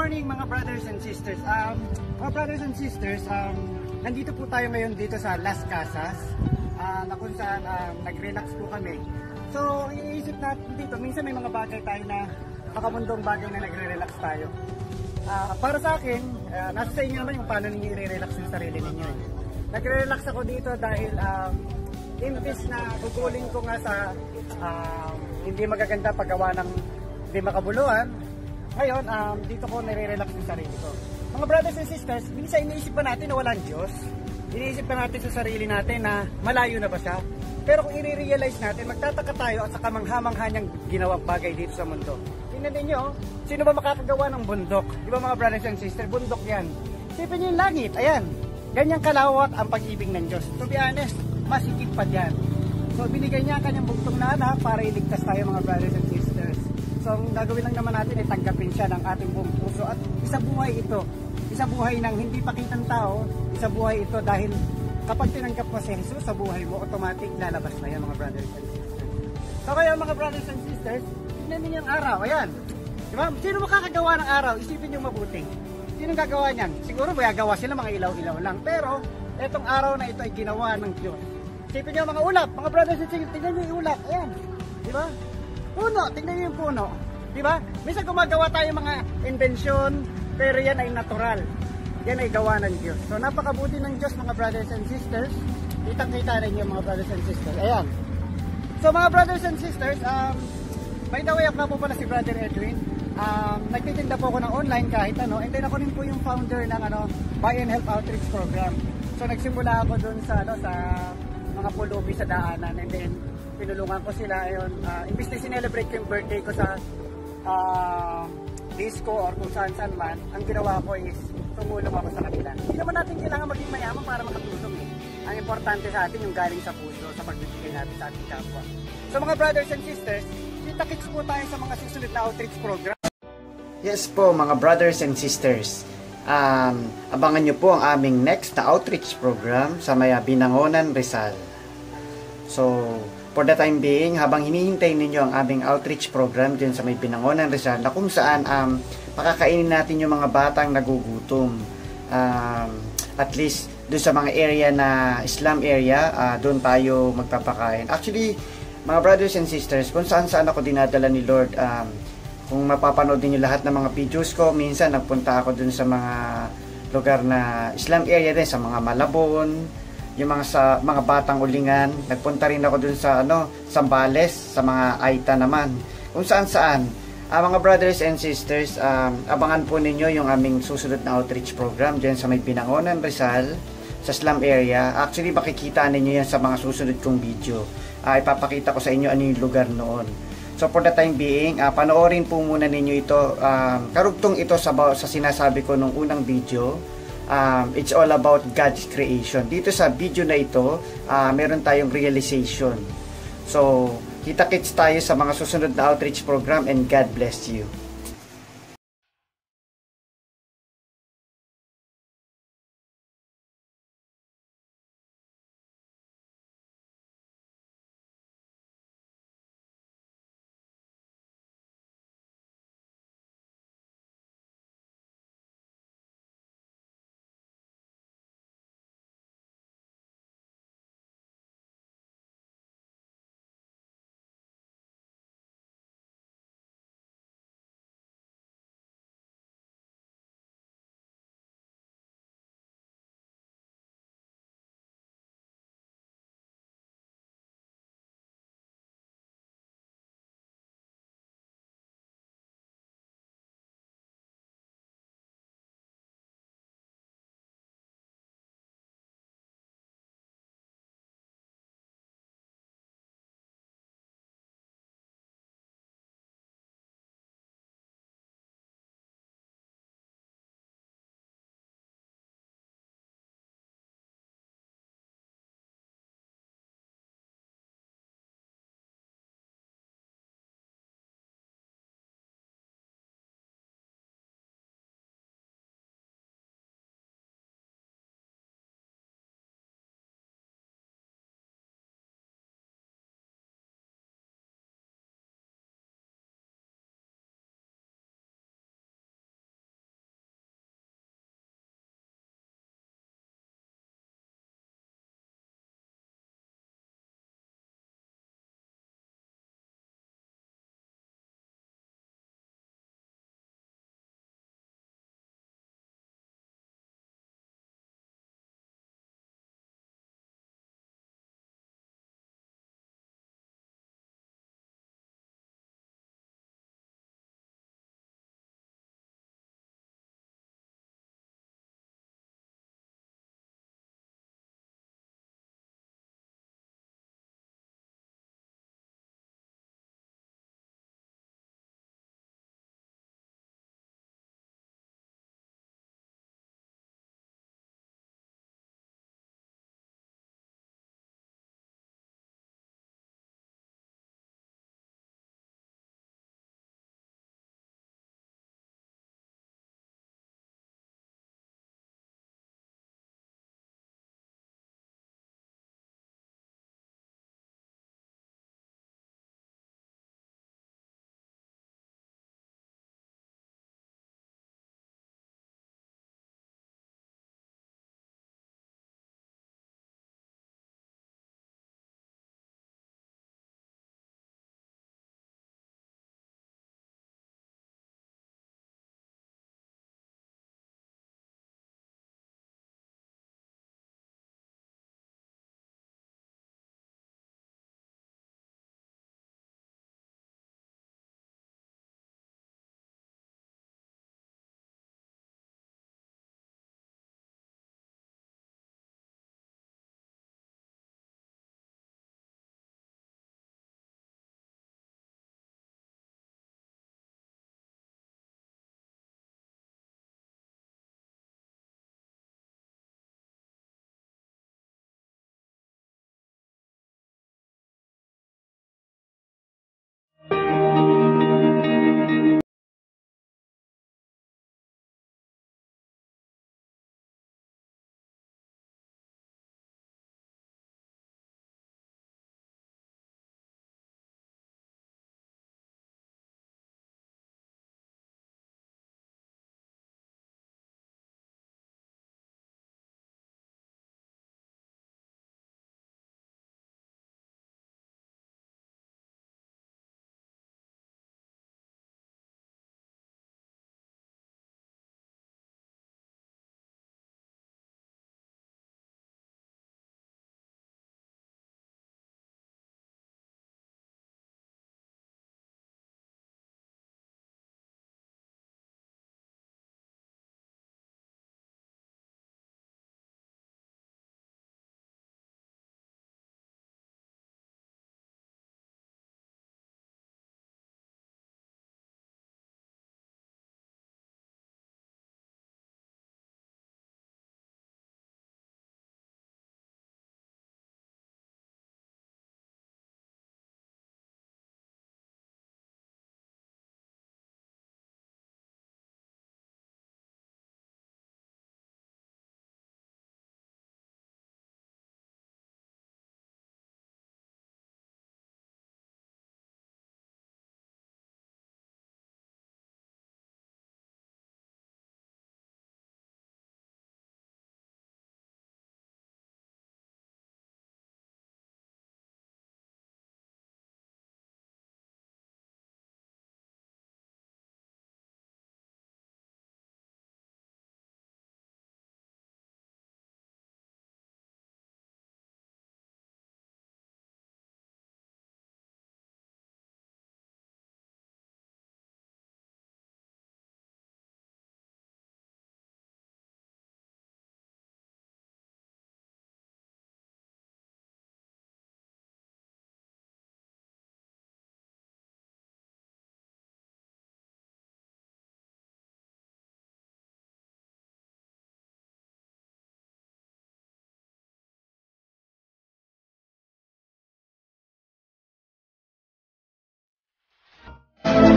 morning mga brothers and sisters. Mga brothers and sisters, nandito po tayo ngayon dito sa Las Casas, na kung saan nag-relax po kami. So, iniisip natin dito, minsan may mga bagay tayo na makamundong bagay na nagre-relax tayo. Para sa akin, nasa sa inyo naman yung paano ninyo i-relax yung sarili ninyo. Nagre-relax ako dito dahil imbis na guguling ko nga sa hindi magaganda paggawa ng hindi makabuluhan, ngayon dito ko nire-relax yung sarili ko. Mga brothers and sisters, minsan iniisip pa natin na walang Diyos. Iniisip pa natin sa sarili natin na malayo na ba siya. Pero kung i-realize natin, magtataka tayo at sa kamangha-mangha niyang ginawang bagay dito sa mundo. Tingnan ninyo, sino ba makakagawa ng bundok? Di ba mga brothers and sisters, bundok yan. Sipin niyo yung langit, ayan. Ganyang kalawat ang pag-ibig ng Diyos. To be honest, mas higit pa dyan. So binigay niya ang kanyang bugtong na anak para iligtas tayo mga brothers and sisters. So ang gagawin lang naman natin ay tanggapin siya ng ating buong puso. At isa buhay ito. Isa buhay ng hindi pakitang tao. Isa buhay ito dahil kapag tinanggap mo si Jesus sa buhay mo, automatic lalabas na yan mga brothers and sisters. So kaya mga brothers and sisters, tignan niyo yung araw. Ayan. Diba? Sino makakagawa ng araw? Isipin niyo mabuti. Sino gagawa niyan? Siguro gagawa sila mga ilaw-ilaw lang. Pero etong araw na ito ay ginawa ng Diyos. Isipin niyo mga ulap. Mga brothers and sisters, tignan niyo yung ulap. Ayan. Diba? Puno. Tignan niyo yung puno. Diba? Minsan gumagawa tayo mga invention, pero yan ay natural. Yan ay gawa ng Diyos. So napakabuti ng Diyos mga brothers and sisters. Kitang-kita rin yung mga brothers and sisters. Ayan. So mga brothers and sisters, by the way, ako po pala si Brother Edwin. Nagtitinda po ako ng online kahit ano. And then ako rin po yung founder ng Buy and Help Outreach Program. So nagsimula ako dun sa sa mga pulubi sa daanan. And then pinulungan ko sila. Ayun, imbis na sinelebrate ko yung birthday ko sa disco or kung saan man, ang ginawa ko is tumulong ako sa kanila. Hindi naman natin kailangan maging mayaman para makatulong eh. Ang importante sa atin yung galing sa puso sa pagbibigay natin sa ating kapwa. So mga brothers and sisters, kita-kits po tayo sa mga susunod na outreach program. Yes po mga brothers and sisters, abangan nyo po ang aming next na outreach program sa Maya Binangonan, Rizal. So, for the time being, habang hinihintay ninyo ang aming outreach program dyan sa May Binangonan, Rizal, na kung saan pakakainin natin yung mga batang nagugutom. At least doon sa mga area na Islam area, doon tayo magpapakain. Actually, mga brothers and sisters, kung saan ako dinadala ni Lord, kung mapapanood niyo lahat ng mga videos ko, minsan nagpunta ako doon sa mga lugar na Islam area din, sa mga Malabon, yung mga batang ulingan. Nagpunta rin ako dun sa Sambales, sa mga Aita naman. Kung saan mga brothers and sisters, abangan po ninyo yung aming susunod na outreach program diyan sa May Binangonan, Rizal, sa slum area. Actually, makikita ninyo yan sa mga susunod kong video. Ipapakita ko sa inyo ano yung lugar noon. So for the time being, panoorin po muna ninyo ito. Karugtong ito sa sinasabi ko nung unang video. It's all about God's creation. Dito sa video na ito, meron tayong realization. So, kita-kits tayo sa mga susunod na outreach program, and God bless you.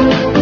Thank